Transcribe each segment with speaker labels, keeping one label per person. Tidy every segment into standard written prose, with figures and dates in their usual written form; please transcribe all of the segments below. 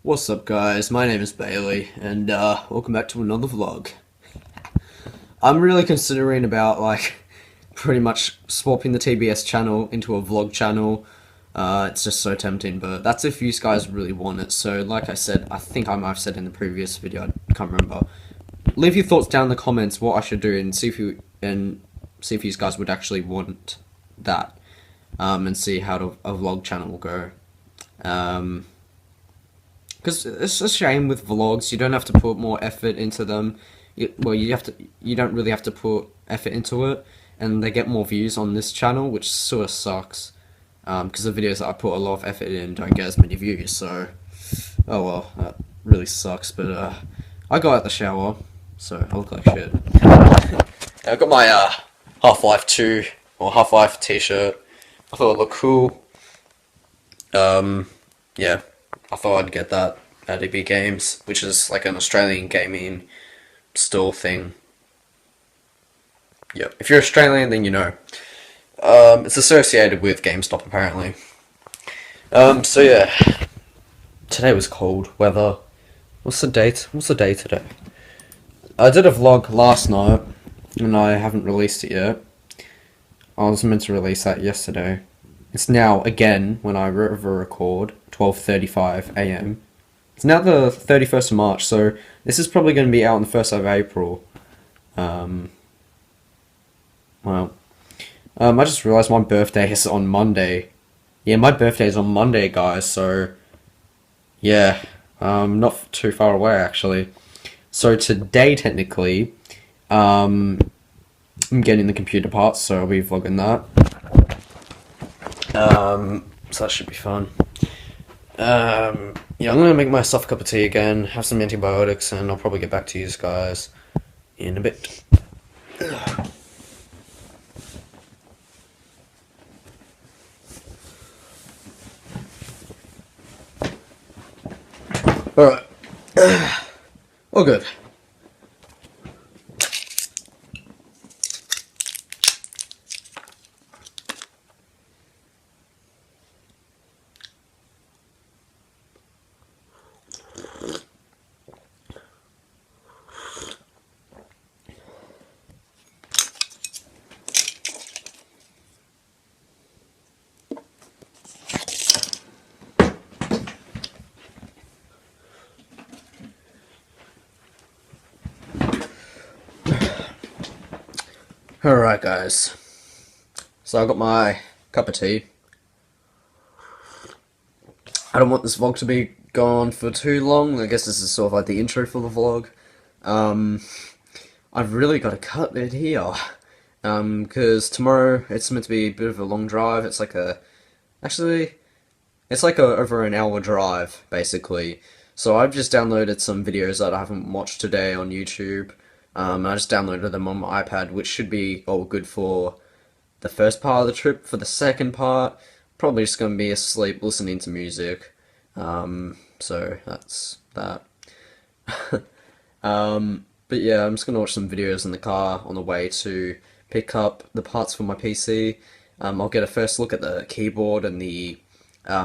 Speaker 1: What's up guys, my name is Bailey, and welcome back to another vlog. I'm really considering about pretty much swapping the TBS channel into a vlog channel. It's just so tempting, but that's if you guys really want it. So like I said, I think I might have said in the previous video, I can't remember. Leave your thoughts down in the comments what I should do and see if you guys would actually want that. And see how a vlog channel will go. Because it's a shame with vlogs, you don't have to put more effort into them. You don't really have to put effort into it, and they get more views on this channel, which sort of sucks. Because the videos that I put a lot of effort in don't get as many views, so oh well, that really sucks. But I got out the shower, so I look like shit. I got my Half-Life 2 or Half-Life t-shirt. I thought it looked cool. Yeah. I thought I'd get that at EB Games, which is like an Australian gaming store thing. Yep, if you're Australian, then you know. It's associated with GameStop, apparently. So yeah. Today was cold weather. What's the date? What's the day today? I did a vlog last night, and I haven't released it yet. I was meant to release that yesterday. It's now, again, when I record, 12:35 AM. It's now the 31st of March, so this is probably going to be out on the 1st of April. I just realised my birthday is on Monday. Yeah, my birthday is on Monday, guys, so yeah, not too far away, actually. So today, technically, I'm getting the computer parts, so I'll be vlogging that. So that should be fun. Yeah, I'm gonna make myself a cup of tea again, have some antibiotics, and I'll probably get back to you guys in a bit. Alright. All good. Alright guys, so I got my cup of tea. I don't want this vlog to be gone for too long. I guess this is sort of like the intro for the vlog. I've really got to cut it here, because tomorrow it's meant to be a bit of a long drive. It's like over an hour drive, basically. So I've just downloaded some videos that I haven't watched today on YouTube. I just downloaded them on my iPad, which should be all good for the first part of the trip. For the second part, probably just going to be asleep listening to music. So that's that. But yeah, I'm just going to watch some videos in the car on the way to pick up the parts for my PC. I'll get a first look at the keyboard and the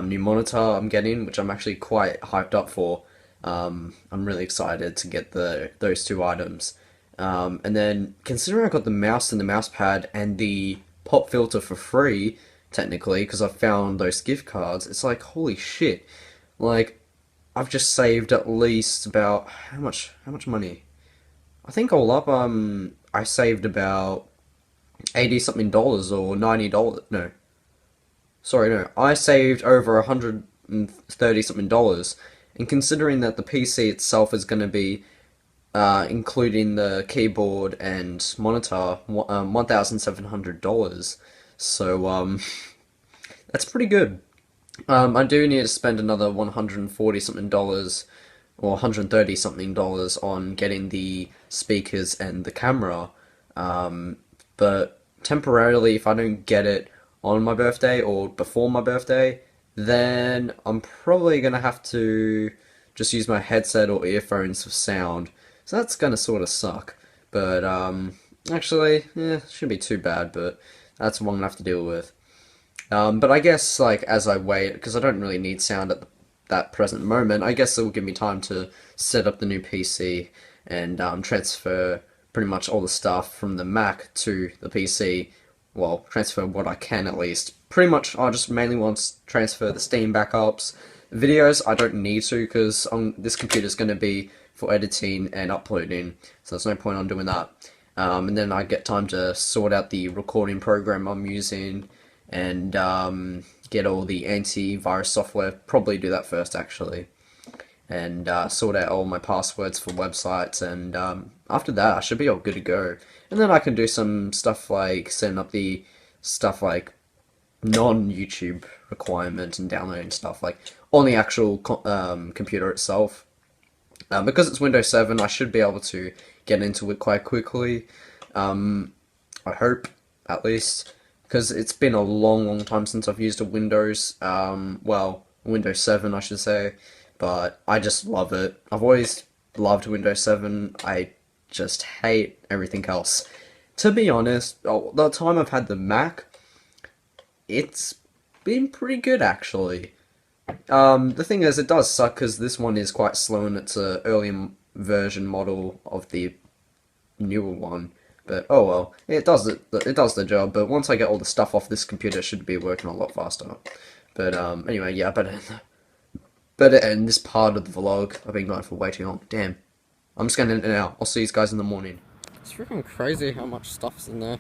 Speaker 1: new monitor I'm getting, which I'm actually quite hyped up for. I'm really excited to get those two items. And then, considering I got the mouse and the mouse pad and the pop filter for free, technically, because I found those gift cards, it's like, holy shit. Like, I've just saved at least about, how much money? I think all up, I saved about 80 something dollars or $90, no. Sorry, no, I saved over 130 something dollars, and considering that the PC itself is going to be including the keyboard and monitor, $1,700. So, that's pretty good. I do need to spend another 140 something dollars or 130 something dollars on getting the speakers and the camera. But temporarily, if I don't get it on my birthday or before my birthday, then I'm probably gonna have to just use my headset or earphones for sound. So that's gonna sort of suck, but actually, shouldn't be too bad, but that's what I'm gonna have to deal with. But I guess, like, as I wait, because I don't really need sound at that present moment. I guess it will give me time to set up the new PC and transfer pretty much all the stuff from the Mac to the PC. Well, transfer what I can at least. Pretty much, I just mainly want to transfer the Steam backups. Videos, I don't need to because this computer is going to be for editing and uploading, so there's no point on doing that. And then I get time to sort out the recording program I'm using and get all the antivirus software. Probably do that first actually, and sort out all my passwords for websites. And after that, I should be all good to go. And then I can do some stuff like setting up the stuff like non-YouTube requirement and downloading stuff like on the actual computer itself. Because it's Windows 7, I should be able to get into it quite quickly. I hope, at least, because it's been a long time since I've used a Windows, well, Windows 7, I should say, but I just love it. I've always loved Windows 7. I just hate everything else. To be honest, the time I've had the Mac, it's been pretty good, actually. The thing is, it does suck because this one is quite slow and it's an early version model of the newer one. But oh well, it does the job. But once I get all the stuff off this computer, it should be working a lot faster. But anyway, yeah, better end this part of the vlog. I've been going for way too long. Damn, I'm just gonna end it now. I'll see you guys in the morning. It's freaking crazy how much stuff's in there.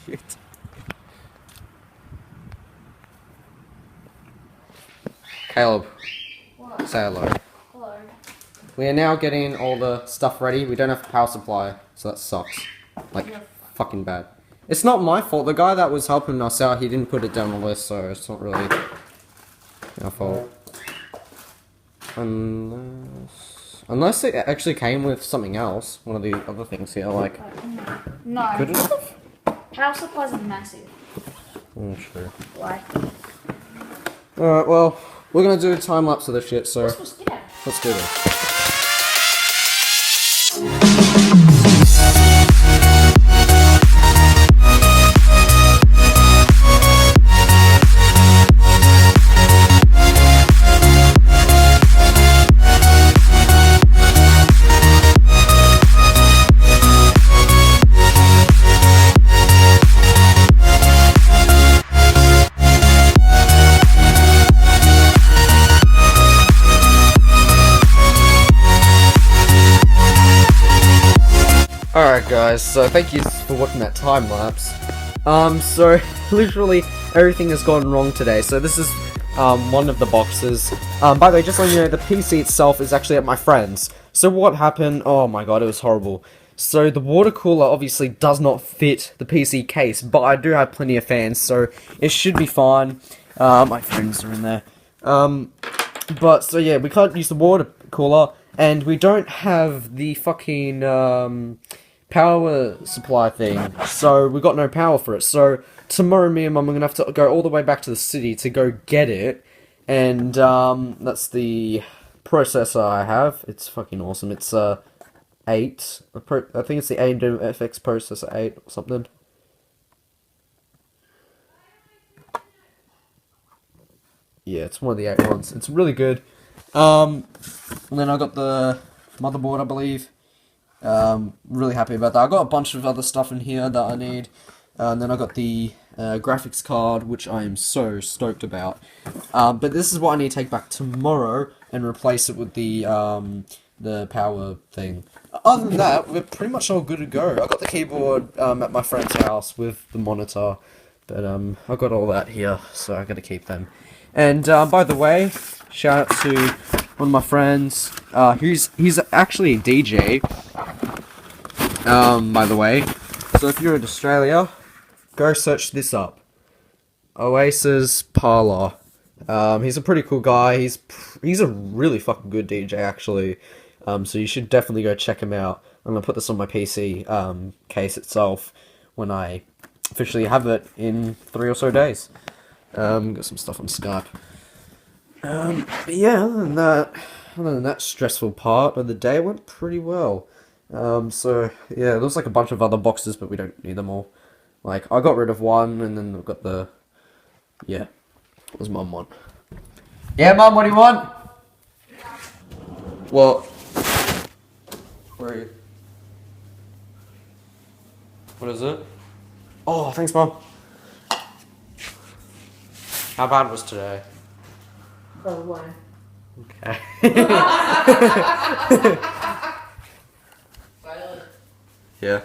Speaker 1: Shit. Caleb,
Speaker 2: What?
Speaker 1: say hello.
Speaker 2: Hello.
Speaker 1: We are now getting all the stuff ready. We don't have power supply, so that sucks. Like, fucking bad. It's not my fault. The guy that was helping us out, he didn't put it down the list, so it's not really our fault. Unless it actually came with something else. One of the other things here, like...
Speaker 2: No.
Speaker 1: Good enough?
Speaker 2: Power supplies are massive.
Speaker 1: True.
Speaker 2: Like.
Speaker 1: Alright, well, we're gonna do a time lapse of this shit, so
Speaker 2: Yeah.
Speaker 1: let's do this. Alright guys, so thank you for watching that time lapse. So literally everything has gone wrong today. So this is one of the boxes. By the way, just so you know, the PC itself is actually at my friend's. So what happened? Oh my god, it was horrible. So the water cooler obviously does not fit the PC case, but I do have plenty of fans, so it should be fine. My friends are in there. But so yeah, we can't use the water cooler, and we don't have the fucking power supply thing, so we got no power for it. So tomorrow me and Mum are gonna have to go all the way back to the city to go get it, and that's the processor I have. It's fucking awesome. It's 8. I think it's the AMD FX processor 8 or something. Yeah, it's one of the 8 ones. It's really good. And then I got the motherboard, I believe. Really happy about that. I got a bunch of other stuff in here that I need. And then I got the graphics card, which I am so stoked about. But this is what I need to take back tomorrow and replace it with the power thing. Other than that, we're pretty much all good to go. I got the keyboard at my friend's house with the monitor. But I got all that here, so I gotta keep them. And by the way, shout out to one of my friends. He's actually a DJ. By the way, so if you're in Australia, go search this up. Oasis Parlor. He's a pretty cool guy. He's a really fucking good DJ actually. So you should definitely go check him out. I'm gonna put this on my PC case itself when I officially have it in 3 or so days. Got some stuff on Skype. But yeah, other than that stressful part of the day went pretty well. So yeah, there's like a bunch of other boxes, but we don't need them all. Like, I got rid of one, and then I've got the... Yeah. What was Mum want? Yeah, Mum, what do you want? What? Where are you? What is it? Oh, thanks, Mum. How bad was today?
Speaker 2: Oh, one.
Speaker 1: Okay. Yeah.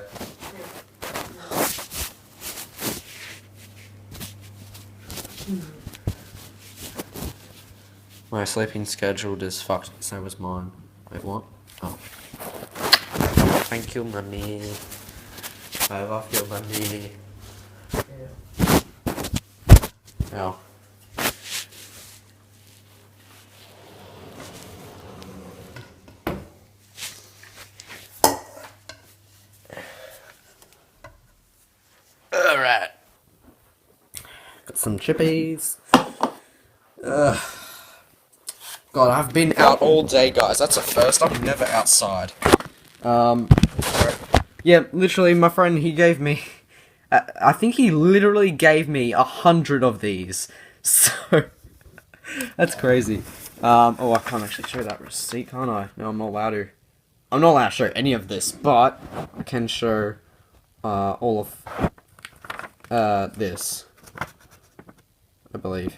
Speaker 1: My sleeping schedule is fucked, so was mine. Wait, what? Oh. Thank you, Mummy. I love you, Mummy. Ow. Alright. Got some chippies. God, I've been out all day, guys. That's a first. I'm never outside. Yeah, literally, my friend, he gave me... I think he literally gave me 100 of these. So... That's crazy. Oh, I can't actually show that receipt, can't I? No, I'm not allowed to. I'm not allowed to show any of this, but I can show all of this, I believe.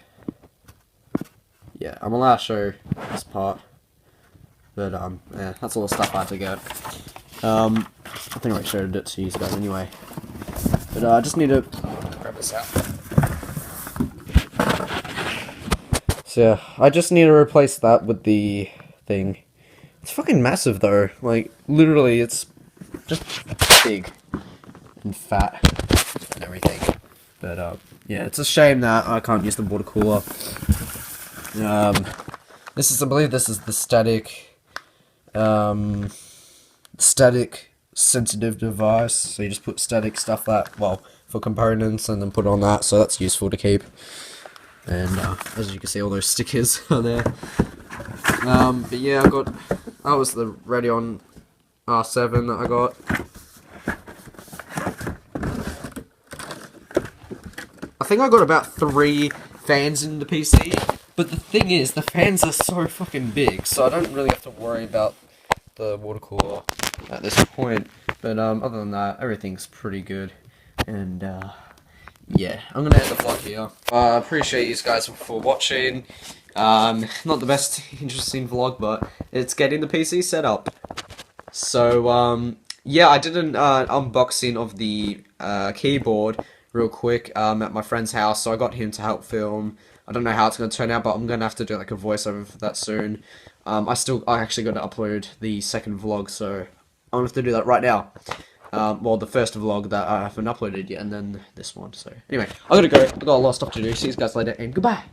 Speaker 1: Yeah, I'm allowed to show this part, but yeah, that's all the stuff I had to get. I think I already showed it to you guys anyway, but I just need to grab this out. So yeah, I just need to replace that with the thing. It's fucking massive though, like literally it's just big and fat and everything. But yeah, it's a shame that I can't use the water cooler. This is, I believe this is the static sensitive device. So you just put static stuff that, well, for components and then put it on that, so that's useful to keep. And as you can see, all those stickers are there. But yeah, that was the Radeon R7 that I got. I think I got about 3 fans in the PC, but the thing is, the fans are so fucking big, so I don't really have to worry about the water cooler at this point. But other than that, everything's pretty good. And yeah, I'm gonna end the vlog here. I appreciate you guys for watching. Not the best interesting vlog, but it's getting the PC set up. So yeah, I did an unboxing of the keyboard real quick at my friend's house, so I got him to help film. I don't know how it's going to turn out, but I'm going to have to do like a voiceover for that soon. I actually got to upload the second vlog, so I'm going to have to do that right now. Well, the first vlog that I haven't uploaded yet, and then this one. So anyway, I gotta go. I've got a lot of stuff to do. See you guys later, and goodbye.